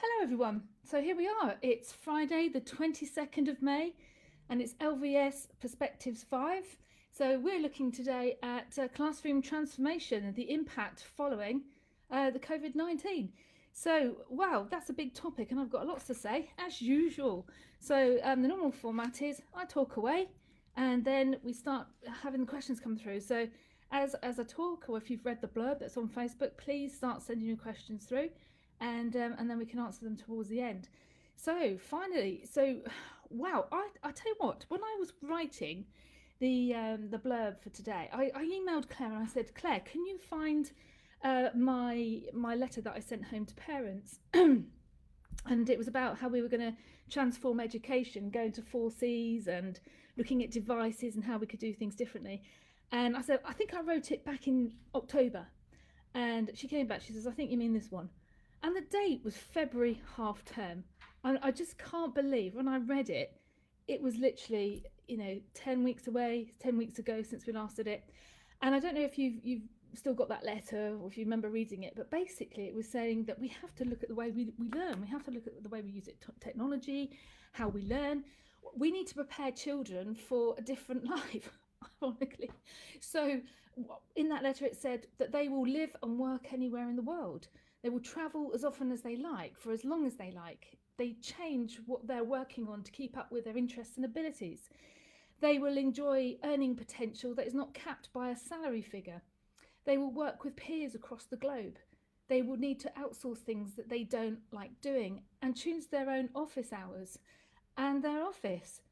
Hello everyone. So here we are. It's Friday the 22nd of May and it's LVS Perspectives 5. So we're looking today at classroom transformation and the impact following the COVID-19. So wow, that's a big topic and I've got lots to say as usual. So the normal format is I talk away and then we start having the questions come through. So as I talk, or if you've read the blurb that's on Facebook, please start sending your questions through and then we can answer them towards the end. So finally, wow, I tell you what, when I was writing the blurb for today, I emailed Claire and I said, Claire, can you find my letter that I sent home to parents? And it was about how we were going to transform education, going to 4Cs and looking at devices and how we could do things differently. And I said, I think I wrote it back in October. And she came back, she says, I think you mean this one. And the date was February half term. And I just can't believe when I read it, it was literally, 10 weeks away, 10 weeks ago since we last did it. And I don't know if you've still got that letter or if you remember reading it, but basically it was saying that we have to look at the way we learn. We have to look at the way we use technology, how we learn. We need to prepare children for a different life, ironically. So in that letter it said that they will live and work anywhere in the world. They will travel as often as they like, for as long as they like. They change what they're working on to keep up with their interests and abilities. They will enjoy earning potential that is not capped by a salary figure. They will work with peers across the globe. They will need to outsource things that they don't like doing and choose their own office hours and their office.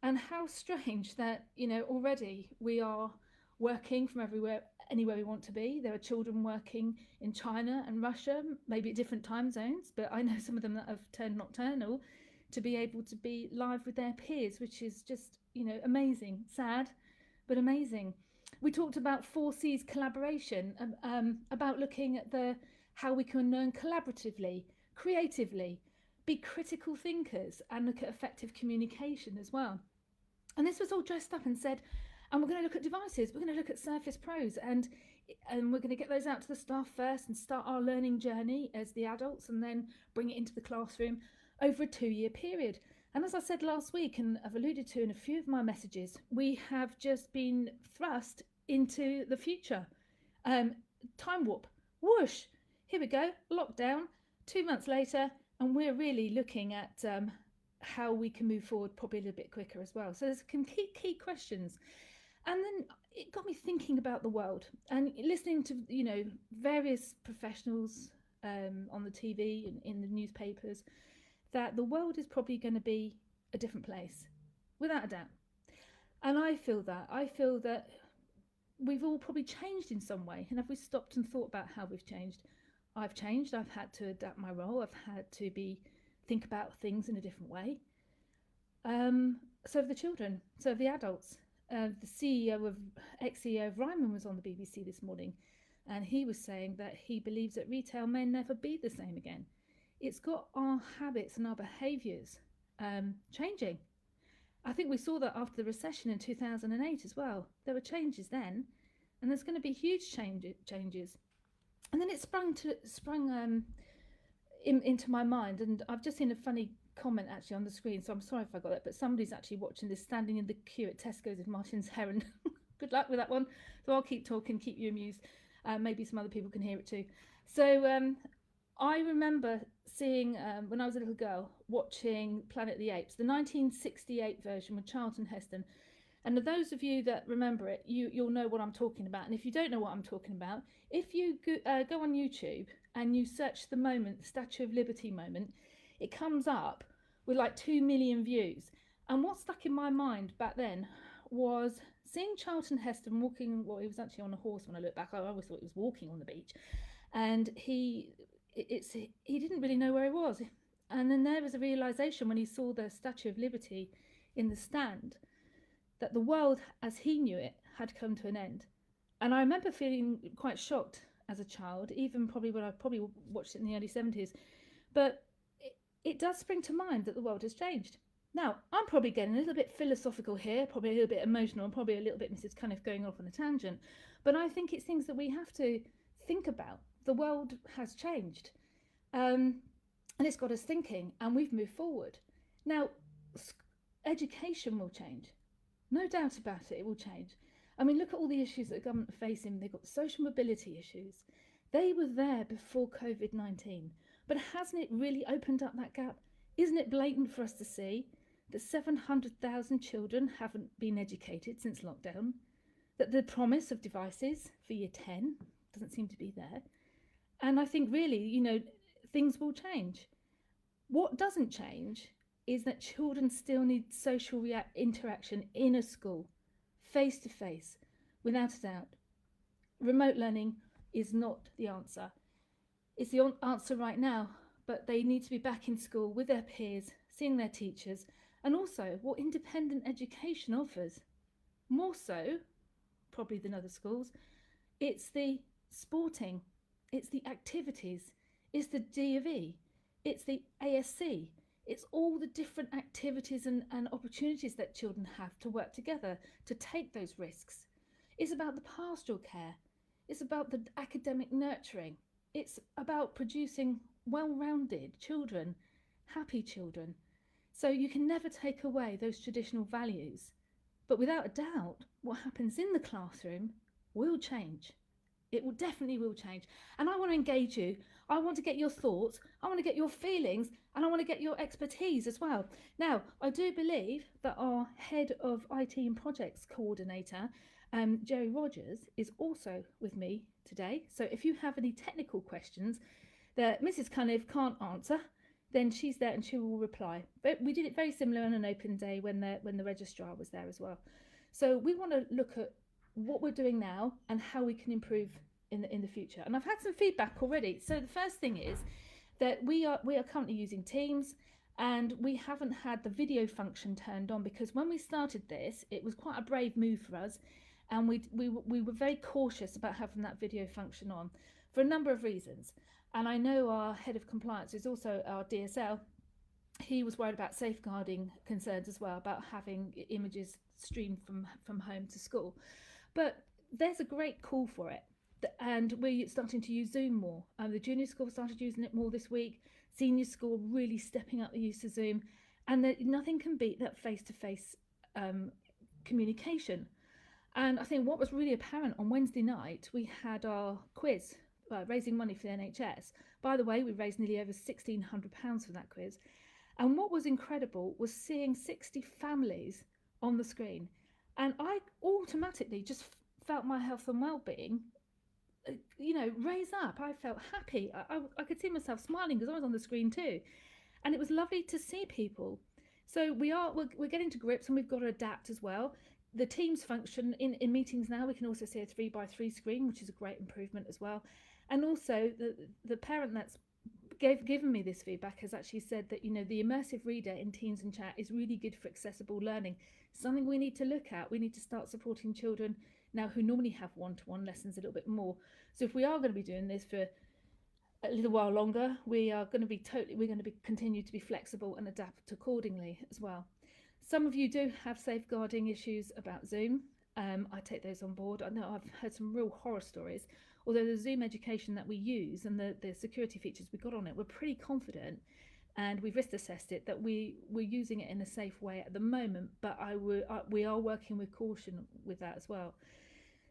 And how strange that, already we are working from anywhere we want to be. There are children working in China and Russia, maybe at different time zones, but I know some of them that have turned nocturnal to be able to be live with their peers, which is just, amazing, sad, but amazing. We talked about 4C's collaboration, about looking at how we can learn collaboratively, creatively, be critical thinkers, and look at effective communication as well. And this was all dressed up and said, and we're going to look at devices. We're going to look at Surface Pros and we're going to get those out to the staff first and start our learning journey as the adults and then bring it into the classroom over a 2-year period. And as I said last week, and I've alluded to in a few of my messages, we have just been thrust into the future. Time warp, whoosh, here we go, lockdown, 2 months later, and we're really looking at how we can move forward probably a little bit quicker as well. So there's some key questions. And then it got me thinking about the world and listening to, various professionals on the TV and in the newspapers, that the world is probably going to be a different place, without a doubt. And I feel that we've all probably changed in some way. And have we stopped and thought about how we've changed? I've changed. I've had to adapt my role. I've had to think about things in a different way. So have the children, so have the adults. The ex-CEO of Ryman was on the BBC this morning, and he was saying that he believes that retail may never be the same again. It's got our habits and our behaviours changing. I think we saw that after the recession in 2008 as well. There were changes then, and there's going to be huge changes. And then it sprung into my mind, and I've just seen a funny comment actually on the screen, so I'm sorry if I got that, but somebody's actually watching this standing in the queue at Tesco's with Martin's Heron. Good luck with that one. So I'll keep talking, keep you amused. Maybe some other people can hear it too. So I remember seeing, when I was a little girl, watching Planet of the Apes, the 1968 version with Charlton Heston. And for those of you that remember it, you'll know what I'm talking about. And if you don't know what I'm talking about, if you go on YouTube and you search the moment, the Statue of Liberty moment, it comes up with like 2 million views. And what stuck in my mind back then was seeing Charlton Heston walking, well, he was actually on a horse when I look back. I always thought he was walking on the beach. And he didn't really know where he was. And then there was a realization when he saw the Statue of Liberty in the stand that the world as he knew it had come to an end. And I remember feeling quite shocked as a child, even probably when I watched it in the early 70s. But it does spring to mind that the world has changed. Now, I'm probably getting a little bit philosophical here, probably a little bit emotional, and probably a little bit Mrs. Kind of going off on a tangent. But I think it's things that we have to think about. The world has changed. And it's got us thinking, and we've moved forward. Now, education will change. No doubt about it, it will change. I mean, look at all the issues that the government are facing. They've got the social mobility issues. They were there before COVID-19. But hasn't it really opened up that gap? Isn't it blatant for us to see that 700,000 children haven't been educated since lockdown? That the promise of devices for year 10 doesn't seem to be there. And I think really, things will change. What doesn't change is that children still need social interaction in a school, face to face, without a doubt. Remote learning is not the answer. It's the answer right now, but they need to be back in school with their peers, seeing their teachers, and also what independent education offers. More so, probably than other schools, it's the sporting, it's the activities, it's the D of E, it's the ASC, it's all the different activities and opportunities that children have to work together to take those risks. It's about the pastoral care, it's about the academic nurturing, it's about producing well-rounded children, happy children. So you can never take away those traditional values. But without a doubt, what happens in the classroom will change. It will definitely will change. And I want to engage you. I want to get your thoughts. I want to get your feelings, and I want to get your expertise as well. Now, I do believe that our head of IT and projects coordinator, Jerry Rogers, is also with me today. So if you have any technical questions that Mrs. Cunliffe can't answer, then she's there and she will reply. But we did it very similar on an open day when the registrar was there as well. So we want to look at what we're doing now and how we can improve in the future. And I've had some feedback already. So the first thing is that we are currently using Teams, and we haven't had the video function turned on, because when we started this, it was quite a brave move for us, and we were very cautious about having that video function on for a number of reasons. And I know our head of compliance is also our DSL. He was worried about safeguarding concerns as well, about having images streamed from home to school. But there's a great call for it. And we're starting to use Zoom more. The junior school started using it more this week. Senior school really stepping up the use of Zoom. And nothing can beat that face-to-face communication. And I think what was really apparent on Wednesday night, we had our quiz, raising money for the NHS. By the way, we raised nearly over £1,600 for that quiz. And what was incredible was seeing 60 families on the screen. And I automatically just felt my health and well-being, raise up. I felt happy. I could see myself smiling because I was on the screen too. And it was lovely to see people. So we're getting to grips, and we've got to adapt as well. The Teams function in meetings now, we can also see a 3x3 screen, which is a great improvement as well. And also the parent that's given me this feedback has actually said that the immersive reader in Teams and chat is really good for accessible learning. Something we need to look at. We need to start supporting children now who normally have one-to-one lessons a little bit more. So if we are going to be doing this for a little while longer, we're going to continue to be flexible and adapt accordingly as well. Some of you do have safeguarding issues about Zoom. I take those on board. I know I've heard some real horror stories. Although the Zoom education that we use and the security features we got on it, we're pretty confident, and we've risk assessed it, that we're using it in a safe way at the moment, but we are working with caution with that as well.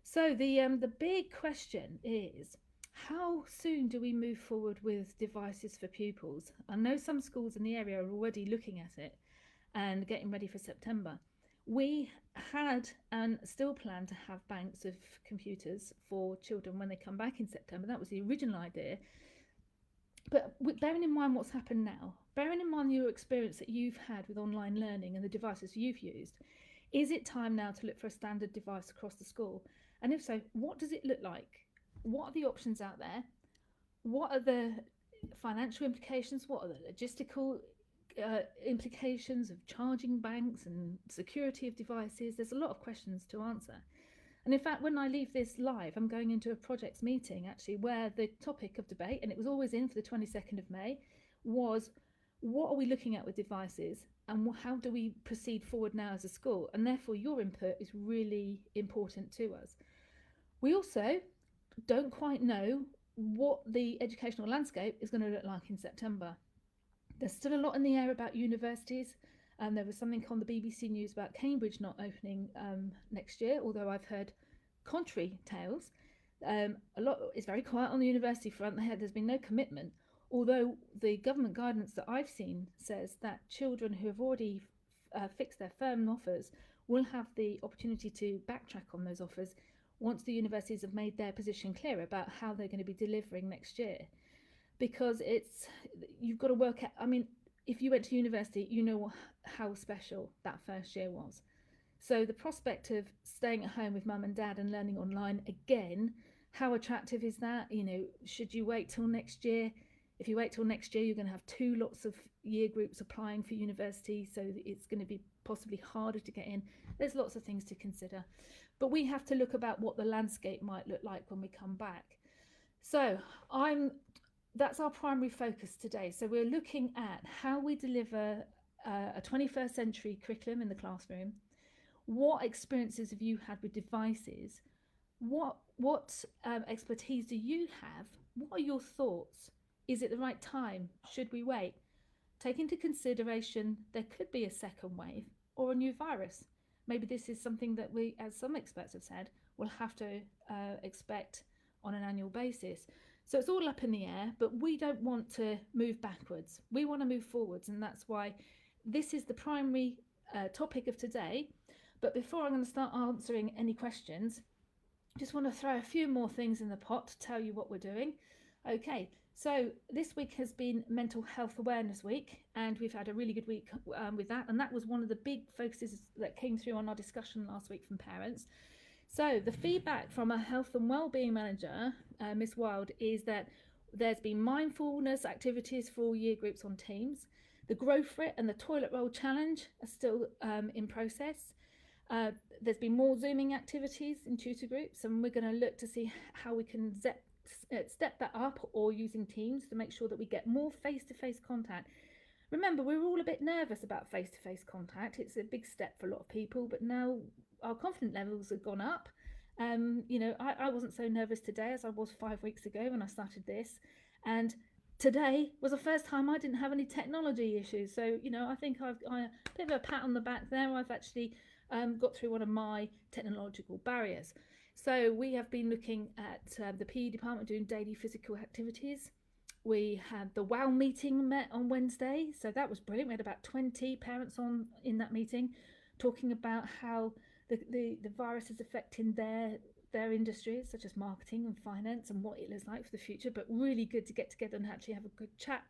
So the big question is, how soon do we move forward with devices for pupils? I know some schools in the area are already looking at it and getting ready for September. We had and still plan to have banks of computers for children when they come back in September. That was the original idea. But bearing in mind what's happened now, bearing in mind your experience that you've had with online learning and the devices you've used, is it time now to look for a standard device across the school? And if so, what does it look like? What are the options out there? What are the financial implications? What are the logistical implications of charging banks and security of devices? There's a lot of questions to answer. And in fact, when I leave this live, I'm going into a projects meeting actually where the topic of debate, and it was always in for the 22nd of May, was what are we looking at with devices and how do we proceed forward now as a school? And therefore your input is really important to us. We also don't quite know what the educational landscape is going to look like in September. There's still a lot in the air about universities. There was something on the BBC News about Cambridge not opening next year, although I've heard contrary tales. A lot is very quiet on the university front. There's been no commitment, although the government guidance that I've seen says that children who have already fixed their firm offers will have the opportunity to backtrack on those offers once the universities have made their position clear about how they're going to be delivering next year. Because you've got to work out, I mean, if you went to university, you know how special that first year was. So the prospect of staying at home with mum and dad and learning online again, how attractive is that? You know, should you wait till next year? If you wait till next year, you're going to have two lots of year groups applying for university, so it's going to be possibly harder to get in. There's lots of things to consider, but we have to look about what the landscape might look like when we come back. So that's our primary focus today. So we're looking at how we deliver a 21st century curriculum in the classroom. What experiences have you had with devices? What expertise do you have? What are your thoughts? Is it the right time? Should we wait? Take into consideration there could be a second wave or a new virus. Maybe this is something that we, as some experts have said, will have to expect on an annual basis. So it's all up in the air, but we don't want to move backwards. We want to move forwards, and that's why this is the primary topic of today. But before I'm going to start answering any questions, I just want to throw a few more things in the pot to tell you what we're doing. Okay, so this week has been Mental Health Awareness Week, and we've had a really good week with that, and that was one of the big focuses that came through on our discussion last week from parents. So the feedback from a health and wellbeing manager, Miss Wild, is that there's been mindfulness activities for all year groups on Teams. The Grow For It and the Toilet Roll Challenge are still in process. There's been more Zooming activities in tutor groups, and we're going to look to see how we can step that up, or using Teams to make sure that we get more face-to-face contact. Remember, we were all a bit nervous about face-to-face contact. It's a big step for a lot of people, but now our confidence levels have gone up. You know, I wasn't so nervous today as I was 5 weeks ago when I started this, and today was the first time I didn't have any technology issues. So, you know, I think I a bit of a pat on the back there. I've actually got through one of my technological barriers. So we have been looking at the PE department doing daily physical activities. We had the WOW meeting met on Wednesday, so that was brilliant. We had about 20 parents in that meeting talking about how the virus is affecting their industries, such as marketing and finance, and what it looks like for the future, but really good to get together and actually have a good chat.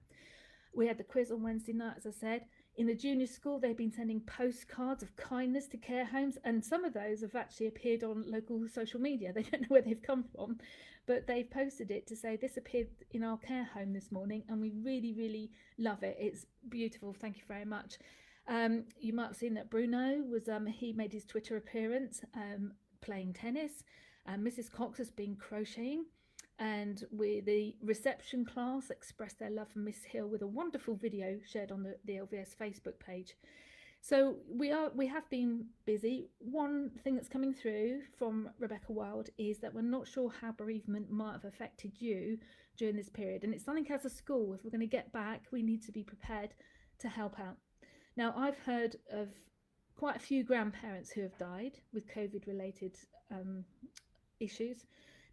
We had the quiz on Wednesday night, as I said. In the junior school, they've been sending postcards of kindness to care homes, and some of those have actually appeared on local social media. They don't know where they've come from, but they've posted it to say this appeared in our care home this morning, and we really, really love it. It's beautiful. Thank you very much. You might have seen that Bruno he made his Twitter appearance playing tennis. Mrs. Cox has been crocheting, and the reception class expressed their love for Miss Hill with a wonderful video shared on the LVS Facebook page. So we have been busy. One thing that's coming through from Rebecca Wild is that we're not sure how bereavement might have affected you during this period, and it's something as a school, if we're going to get back, we need to be prepared to help out. Now, I've heard of quite a few grandparents who have died with COVID-related issues.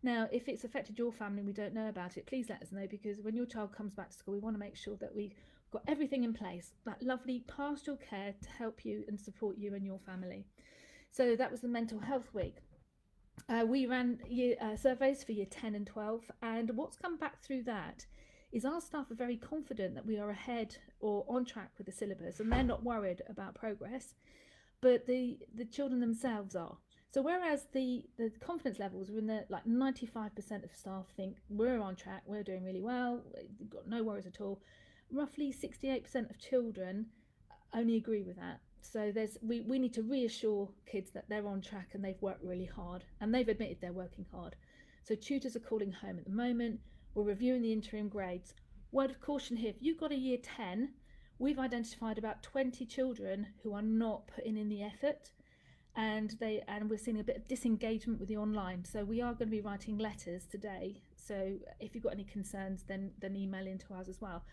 Now, if it's affected your family and we don't know about it, please let us know, because when your child comes back to school, we want to make sure that we've got everything in place, that lovely pastoral care to help you and support you and your family. So that was the Mental Health Week. We ran surveys for year 10 and 12, and what's come back through that is our staff are very confident that we are ahead or on track with the syllabus, and they're not worried about progress, but the children themselves are. So whereas the confidence levels are in the 95% of staff think we're on track, we're doing really well, we've got no worries at all, roughly 68% of children only agree with that. So we need to reassure kids that they're on track and they've worked really hard, and they've admitted they're working hard. So tutors are calling home at the moment. We're reviewing the interim grades. Word of caution here, if you've got a year 10, we've identified about 20 children who are not putting in the effort, and we're seeing a bit of disengagement with the online. So we are going to be writing letters today. So if you've got any concerns, then email into us as well.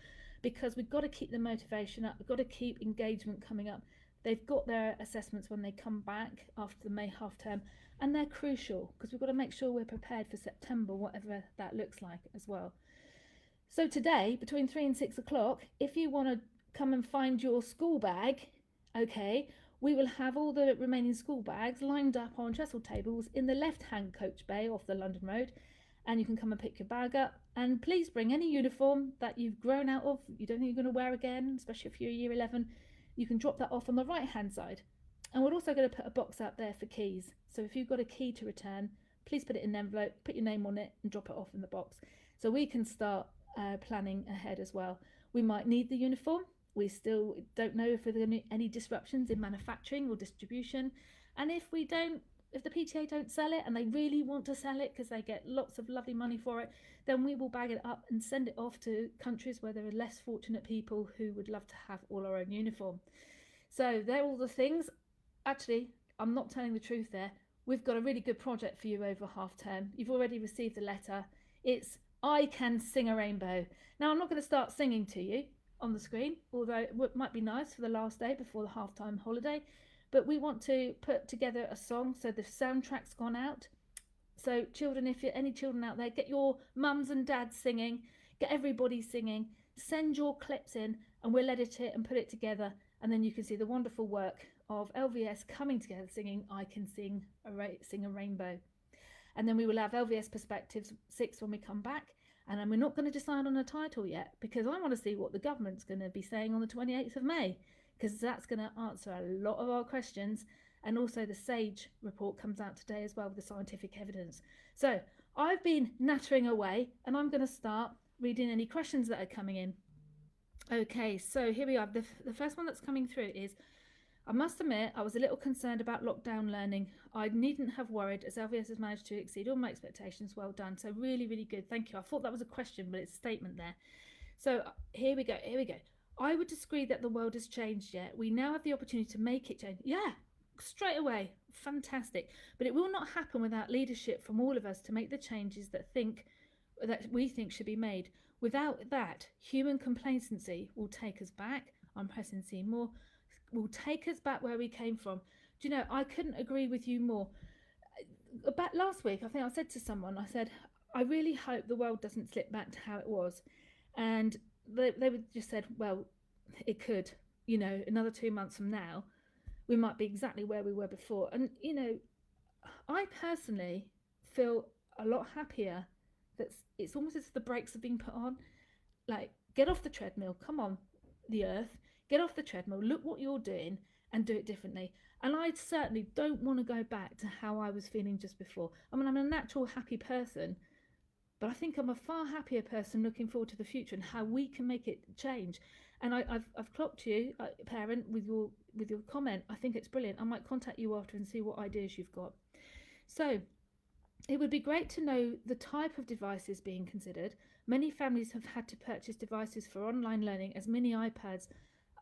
because we've got to keep the motivation up. We've got to keep engagement coming up. They've got their assessments when they come back after the May half term, and they're crucial because we've got to make sure we're prepared for September, whatever that looks like as well. So today, between 3 and 6 o'clock, if you want to come and find your school bag, okay, we will have all the remaining school bags lined up on trestle tables in the left-hand coach bay off the London Road, and you can come and pick your bag up. And please bring any uniform that you've grown out of, you don't think you're going to wear again, especially if you're year 11. You can drop that off on the right-hand side. And we're also going to put a box out there for keys. So if you've got a key to return, please put it in an envelope, put your name on it, and drop it off in the box. So we can start planning ahead as well. We might need the uniform. We still don't know if there are any disruptions in manufacturing or distribution. And if the PTA don't sell it and they really want to sell it because they get lots of lovely money for it, then we will bag it up and send it off to countries where there are less fortunate people who would love to have all our own uniform. So they're all the things. Actually, I'm not telling the truth there. We've got a really good project for you over half term. You've already received the letter. It's I Can Sing a Rainbow. Now, I'm not going to start singing to you on the screen, although it might be nice for the last day before the half-time holiday, but we want to put together a song. So the soundtrack's gone out. So children, if you're any children out there, get your mums and dads singing, get everybody singing, send your clips in and we'll edit it and put it together, and then you can see the wonderful work of LVS coming together singing I Can Sing a Rainbow. And then we will have LVS Perspectives 6 when we come back. And then we're not going to decide on a title yet because I want to see what the government's going to be saying on the 28th of May, because that's going to answer a lot of our questions. And also the SAGE report comes out today as well with the scientific evidence. So I've been nattering away and I'm going to start reading any questions that are coming in. Okay, so here we are. The first one that's coming through is, I must admit, I was a little concerned about lockdown learning. I needn't have worried as LVS has managed to exceed all my expectations. Well done. So really, really good. Thank you. I thought that was a question, but it's a statement there. So here we go. I would disagree that the world has changed yet. We now have the opportunity to make it change. Yeah, straight away. Fantastic. But it will not happen without leadership from all of us to make the changes that we think should be made. Without that, human complacency will take us back. I'm pressing C more. Will take us back where we came from. Do you know, I couldn't agree with you more. About last week, I think I said to someone, I said, I really hope the world doesn't slip back to how it was. And they just said, well, it could, another 2 months from now, we might be exactly where we were before. And, I personally feel a lot happier that it's almost as if the brakes have been put on. Like, get off the treadmill, come on, the earth. Get off the treadmill, look what you're doing and do it differently. And I certainly don't want to go back to how I was feeling just before. I mean, I'm a natural happy person, but I think I'm a far happier person looking forward to the future and how we can make it change. And I've clocked you, parent, with your comment. I think it's brilliant. I might contact you after and see what ideas you've got. So it would be great to know the type of devices being considered. Many families have had to purchase devices for online learning as mini iPads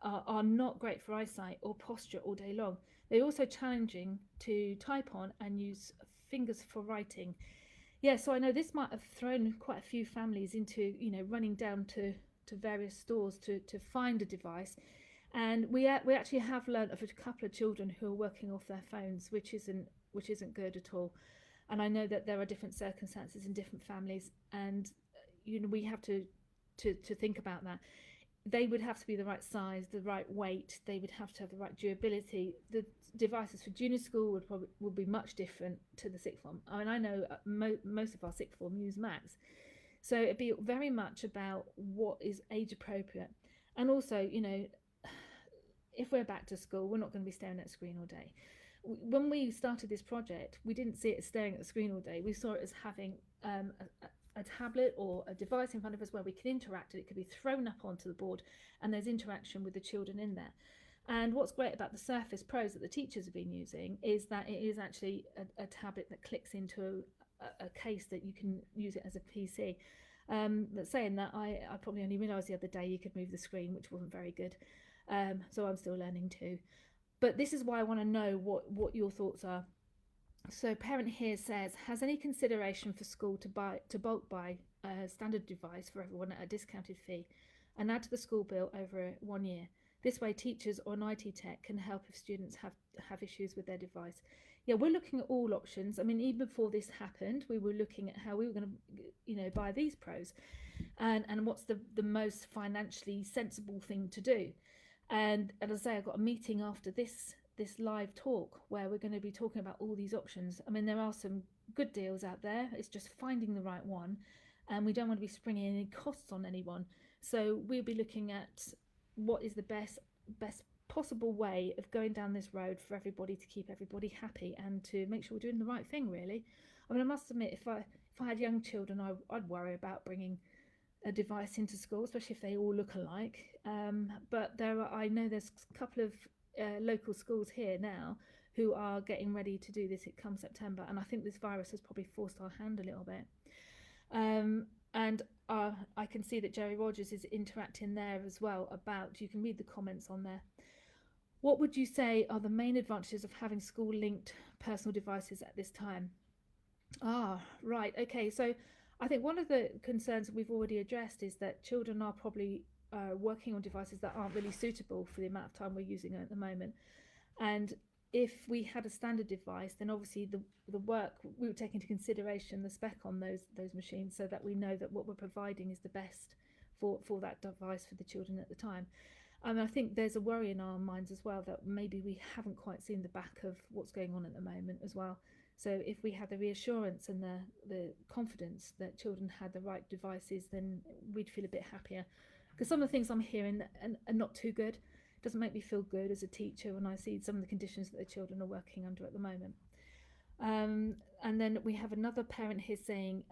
are not great for eyesight or posture all day long. They're also challenging to type on and use fingers for writing. Yeah, so I know this might have thrown quite a few families into, running down to various stores to find a device. And we actually have learned of a couple of children who are working off their phones, which isn't good at all. And I know that there are different circumstances in different families, and we have to think about that. They would have to be the right size, the right weight. They would have to have the right durability. The devices for junior school would be much different to the sixth form. I mean, I know most of our sixth form use Macs, so it'd be very much about what is age appropriate. And also, if we're back to school, we're not going to be staring at a screen all day. When we started this project, we didn't see it as staring at the screen all day. We saw it as having a tablet or a device in front of us where we can interact, and it could be thrown up onto the board and there's interaction with the children in there. And what's great about the Surface Pros that the teachers have been using is that it is actually a tablet that clicks into a case that you can use it as a PC. But saying that, I probably only realised the other day you could move the screen, which wasn't very good. So I'm still learning too. But this is why I want to know what your thoughts are. So parent here says, has any consideration for school to bulk buy a standard device for everyone at a discounted fee? and add to the school bill over 1 year. This way, teachers or an IT tech can help if students have issues with their device. Yeah, we're looking at all options. I mean, even before this happened, we were looking at how we were going to, buy these pros, and what's the most financially sensible thing to do. And as I say, I've got a meeting after this live talk where we're going to be talking about all these options. I mean, there are some good deals out there. It's just finding the right one, and we don't want to be springing any costs on anyone. So we'll be looking at what is the best possible way of going down this road for everybody, to keep everybody happy and to make sure we're doing the right thing, really. I mean, I must admit, if I had young children, I'd worry about bringing a device into school, especially if they all look alike. But I know there's a couple of local schools here now who are getting ready to do this. It comes September, and I think this virus has probably forced our hand a little bit. And I can see that Jerry Rogers is interacting there as well about, you can read the comments on there. What would you say are the main advantages of having school linked personal devices at this time? Right, okay, so I think one of the concerns we've already addressed is that children are probably working on devices that aren't really suitable for the amount of time we're using it at the moment. And if we had a standard device, then obviously the work, we would take into consideration the spec on those machines, so that we know that what we're providing is the best for that device for the children at the time. And I think there's a worry in our minds as well that maybe we haven't quite seen the back of what's going on at the moment as well. So if we had the reassurance and the confidence that children had the right devices, then we'd feel a bit happier. Because some of the things I'm hearing are not too good. It doesn't make me feel good as a teacher when I see some of the conditions that the children are working under at the moment. And then we have another parent here saying,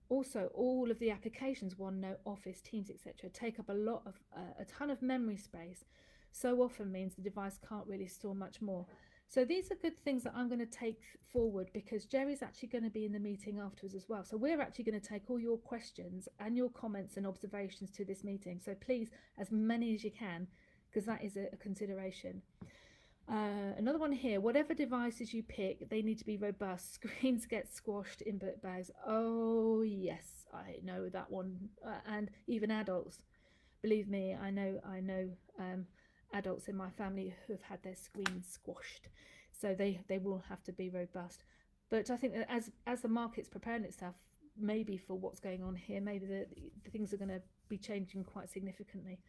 also all of the applications, OneNote, Office, Teams, etc., take up a ton of memory space. So often means the device can't really store much more. So these are good things that I'm going to take forward, because Jerry's actually going to be in the meeting afterwards as well. So we're actually going to take all your questions and your comments and observations to this meeting. So please, as many as you can, because that is a consideration. Another one here, whatever devices you pick, they need to be robust. Screens get squashed in book bags. Oh yes, I know that one. And even adults, believe me, I know adults in my family who have had their screens squashed, so they will have to be robust. But I think that as the market's preparing itself, maybe for what's going on here, maybe the things are going to be changing quite significantly.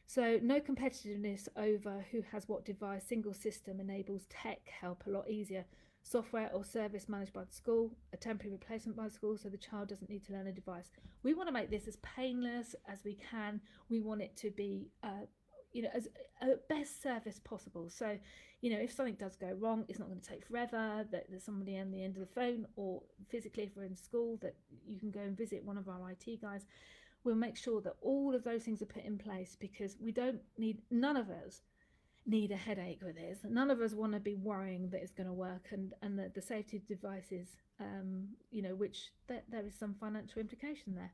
So no competitiveness over who has what device. Single system enables tech help a lot easier. Software or service managed by the school, a temporary replacement by the school, so the child doesn't need to learn a device. We want to make this as painless as we can. We want it to be as a best service possible. So, if something does go wrong, it's not going to take forever, that there's somebody on the end of the phone, or physically if we're in school, that you can go and visit one of our IT guys. We'll make sure that all of those things are put in place, because none of us need a headache with this. None of us want to be worrying that it's going to work, and that the safety of devices, which there is some financial implication there.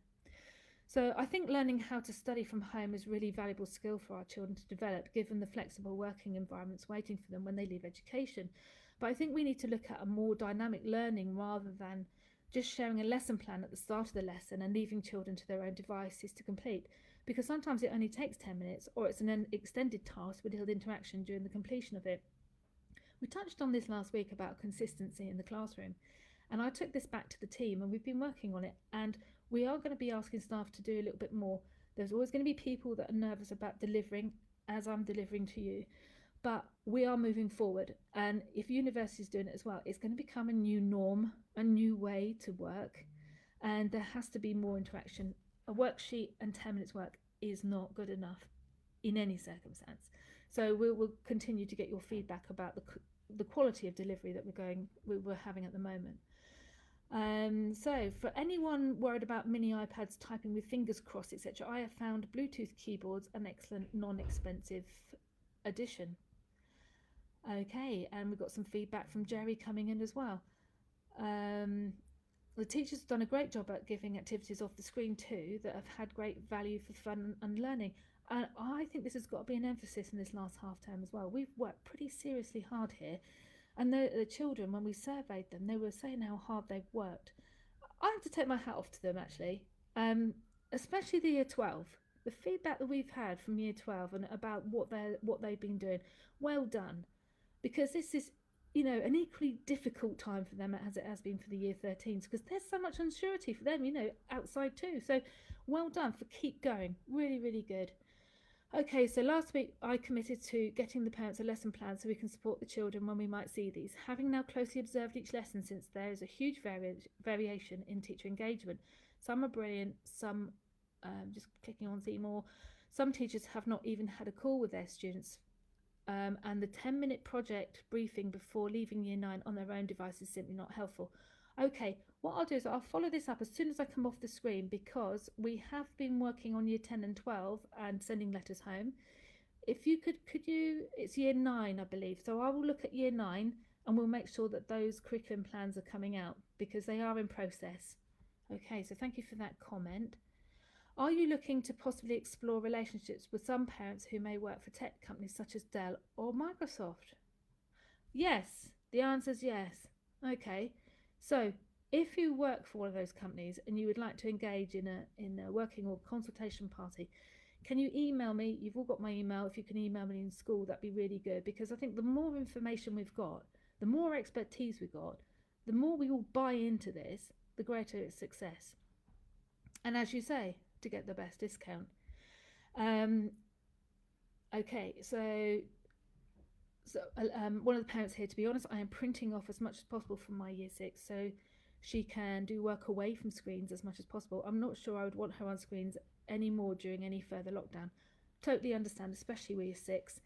So I think learning how to study from home is a really valuable skill for our children to develop, given the flexible working environments waiting for them when they leave education. But I think we need to look at a more dynamic learning, rather than just sharing a lesson plan at the start of the lesson and leaving children to their own devices to complete, because sometimes it only takes 10 minutes, or it's an extended task with little interaction during the completion of it. We touched on this last week about consistency in the classroom, and I took this back to the team, and we've been working on it, and we are going to be asking staff to do a little bit more. There's always going to be people that are nervous about delivering, as I'm delivering to you, but we are moving forward. And if university's doing it as well, it's going to become a new norm, a new way to work, and there has to be more interaction. A worksheet and 10 minutes work is not good enough in any circumstance. So we'll continue to get your feedback about the quality of delivery that we're having at the moment. So for anyone worried about mini iPads typing with fingers crossed, etc., I have found Bluetooth keyboards an excellent non-expensive addition. Okay, and we've got some feedback from Jerry coming in as well. The teachers have done a great job at giving activities off the screen too that have had great value for fun and learning. And I think this has got to be an emphasis in this last half term as well. We've worked pretty seriously hard here. And the children, when we surveyed them, they were saying how hard they've worked. I have to take my hat off to them, actually, especially the year 12. the feedback that we've had from year 12 and about what they've been doing, well done, because this is, an equally difficult time for them as it has been for the year 13s, because there's so much unsurety for them, outside too. So well done for keep going. Really, really good. Okay, so last week I committed to getting the parents a lesson plan so we can support the children when we might see these. Having now closely observed each lesson, since there is a huge variation in teacher engagement. Some are brilliant, some, just clicking on see more, some teachers have not even had a call with their students. And the 10-minute project briefing before leaving year 9 on their own device is simply not helpful. Okay, what I'll do is I'll follow this up as soon as I come off the screen, because we have been working on year 10 and 12 and sending letters home. If you could it's year 9, I believe. So I will look at year 9 and we'll make sure that those curriculum plans are coming out, because they are in process. Okay, so thank you for that comment. Are you looking to possibly explore relationships with some parents who may work for tech companies such as Dell or Microsoft? Yes, the answer is yes. Okay, so if you work for one of those companies and you would like to engage in a working or consultation party, can you email me? You've all got my email. If you can email me in school, that'd be really good, because I think the more information we've got, the more expertise we've got, the more we all buy into this, the greater its success. And as you say, to get the best discount. Okay, so one of the parents here, to be honest, I am printing off as much as possible from my year 6 so she can do work away from screens as much as possible. I'm not sure I would want her on screens anymore during any further lockdown. Totally understand, especially with year 6.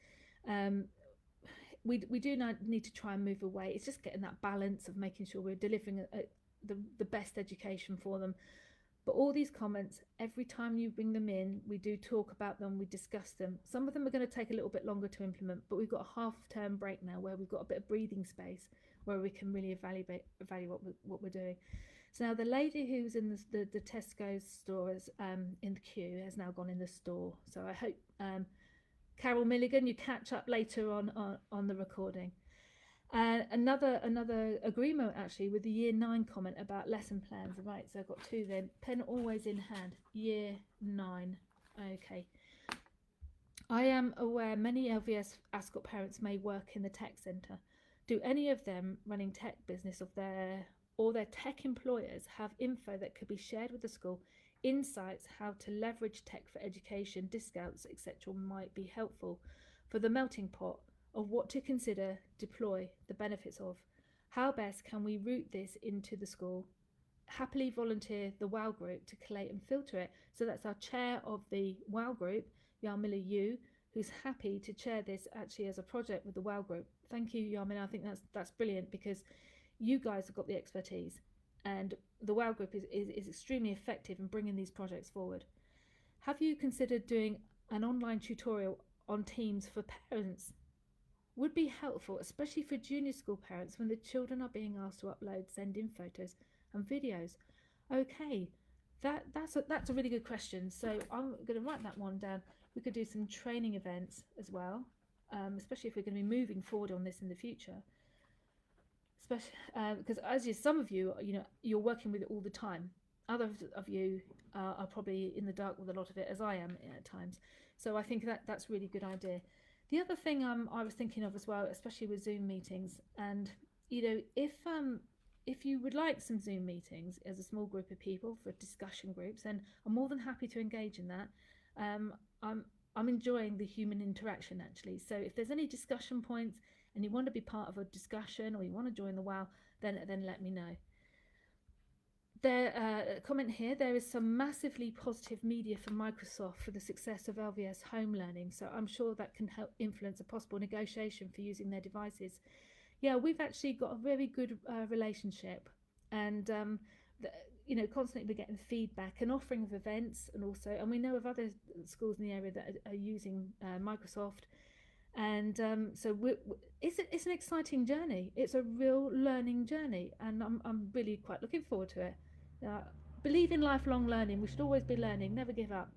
We do need to try and move away. It's just getting that balance of making sure we're delivering the best education for them. But all these comments, every time you bring them in, we do talk about them, we discuss them. Some of them are going to take a little bit longer to implement, but we've got a half-term break now where we've got a bit of breathing space where we can really evaluate what we're doing. So now the lady who's in the Tesco's stores in the queue has now gone in the store. So I hope, Carol Milligan, you catch up later on the recording. Another agreement actually with the year 9 comment about lesson plans. Right, so I've got 2 then. Pen always in hand. Year 9. Okay. I am aware many LVS Ascot parents may work in the tech centre. Do any of them running tech business or their tech employers have info that could be shared with the school? Insights how to leverage tech for education, discounts, etc. might be helpful for the melting pot of what to consider, deploy, the benefits of. How best can we route this into the school? Happily volunteer the WOW group to collate and filter it. So that's our chair of the WOW group, Yarmila Yu, who's happy to chair this actually as a project with the WOW group. Thank you, Yarmila. I think that's brilliant, because you guys have got the expertise and the WOW group is extremely effective in bringing these projects forward. Have you considered doing an online tutorial on Teams for parents? Would be helpful, especially for junior school parents when the children are being asked to send in photos and videos. Okay, that's a really good question. So I'm going to write that one down. We could do some training events as well, especially if we're going to be moving forward on this in the future. Especially because some of you, you're working with it all the time. Others of you are probably in the dark with a lot of it, as I am at times. So I think that's a really good idea. The other thing I was thinking of as well, especially with Zoom meetings, and if you would like some Zoom meetings as a small group of people for discussion groups, then I'm more than happy to engage in that. I'm enjoying the human interaction actually. So if there's any discussion points and you want to be part of a discussion or you want to join the WOW, then let me know. Comment here, there is some massively positive media from Microsoft for the success of LVS home learning, so I'm sure that can help influence a possible negotiation for using their devices. Yeah, we've actually got a very good relationship, and constantly getting feedback and offering of events, and we know of other schools in the area that are using Microsoft, and so it's an exciting journey. It's a real learning journey, and I'm really quite looking forward to it. Believe in lifelong learning. We should always be learning, never give up.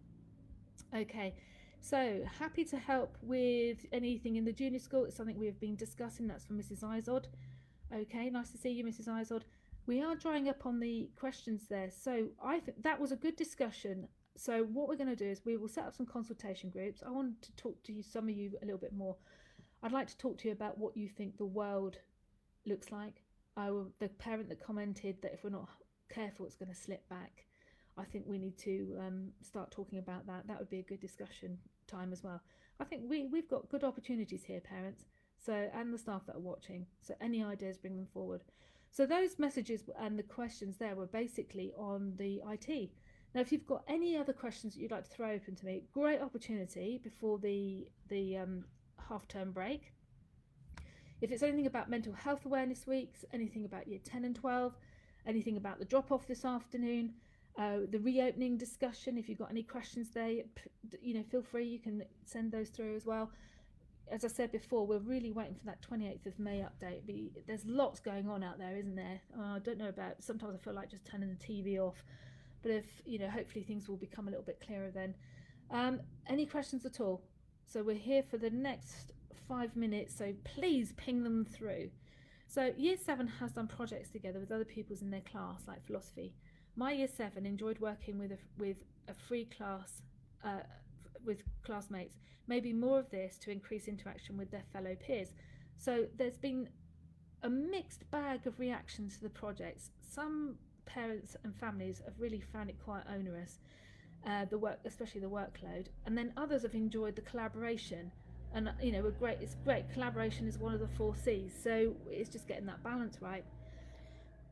Okay, so happy to help with anything in the junior school. It's something we have been discussing. That's from Mrs. Izod. Okay, nice to see you, Mrs. Izod. We are drying up on the questions there, so I think that was a good discussion. So what we're going to do is we will set up some consultation groups. I want to talk to you, some of you, a little bit more. I'd like to talk to you about what you think the world looks like. The parent that commented that if we're not careful, it's going to slip back. I think we need to start talking about that. That would be a good discussion time as well. I think we've got good opportunities here, parents, so, and the staff that are watching. So any ideas, bring them forward. So those messages and the questions there were basically on the IT. Now, if you've got any other questions that you'd like to throw open to me, great opportunity before the half-term break. If it's anything about mental health awareness weeks, anything about year 10 and 12, anything about the drop-off this afternoon, the reopening discussion, if you've got any questions there, feel free, you can send those through as well. As I said before, we're really waiting for that 28th of May update. There's lots going on out there, isn't there? I don't know about, sometimes I feel like just turning the TV off, but if, hopefully things will become a little bit clearer then. Any questions at all? So we're here for the next 5 minutes, so please ping them through. So year 7 has done projects together with other pupils in their class, like philosophy. My year 7 enjoyed working with a free class with classmates. Maybe more of this to increase interaction with their fellow peers. So there's been a mixed bag of reactions to the projects. Some parents and families have really found it quite onerous, the work, especially the workload, and then others have enjoyed the collaboration. And it's great. Collaboration is one of the 4 C's, so it's just getting that balance right.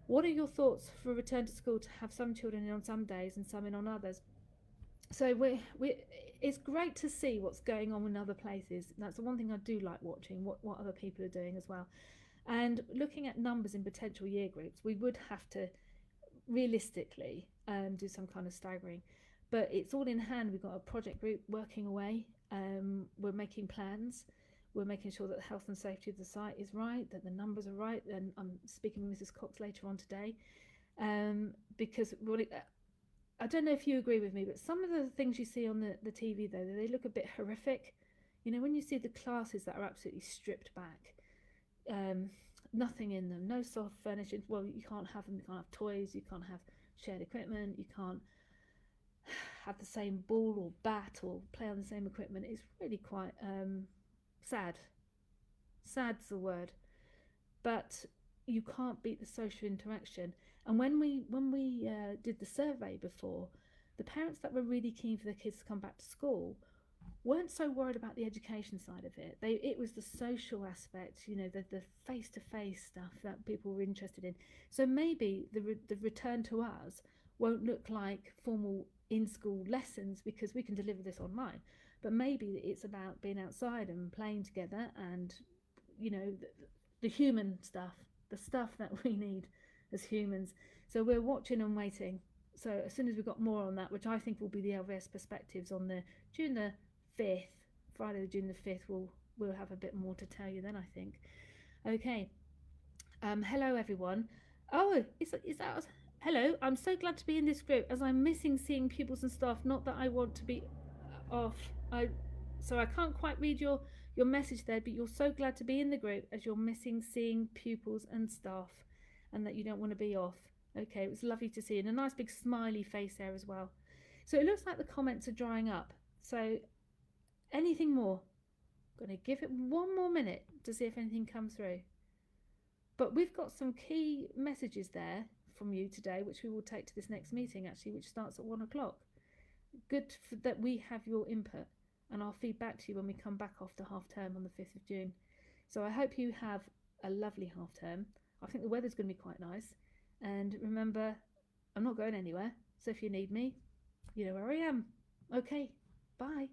What are your thoughts for return to school to have some children in on some days and some in on others? So it's great to see what's going on in other places. That's the one thing I do like watching, what other people are doing as well. And looking at numbers in potential year groups, we would have to realistically do some kind of staggering. But it's all in hand. We've got a project group working away. We're making plans. We're making sure that the health and safety of the site is right, that the numbers are right. And I'm speaking with Mrs. Cox later on today, because I don't know if you agree with me, but some of the things you see on the TV, though, they look a bit horrific. When you see the classes that are absolutely stripped back, nothing in them, no soft furnishings. Well, you can't have them. You can't have toys. You can't have shared equipment. You can't have the same ball or bat or play on the same equipment. It's really quite sad. Sad's the word. But you can't beat the social interaction. And when we did the survey before, the parents that were really keen for their kids to come back to school weren't so worried about the education side of it. It was the social aspect, the face-to-face stuff that people were interested in. So maybe the return to us won't look like formal in-school lessons because we can deliver this online. But maybe it's about being outside and playing together and, the human stuff, the stuff that we need as humans. So we're watching and waiting. So as soon as we've got more on that, which I think will be the LVS Perspectives on the June the 5th, Friday, June the 5th, we'll have a bit more to tell you then, I think. Okay. Hello, everyone. Oh, is that... Hello, I'm so glad to be in this group as I'm missing seeing pupils and staff. Not that I want to be off. So I can't quite read your message there, but you're so glad to be in the group as you're missing seeing pupils and staff and that you don't want to be off. Okay, it was lovely to see, and a nice big smiley face there as well. So it looks like the comments are drying up. So anything more? I'm going to give it 1 more minute to see if anything comes through. But we've got some key messages there from you today, which we will take to this next meeting, actually, which starts at 1 o'clock. Good that we have your input, and I'll feed back to you when we come back after half term on the 5th of June. So I hope you have a lovely half term. I think the weather's going to be quite nice. And remember, I'm not going anywhere. So if you need me, you know where I am. Okay, bye.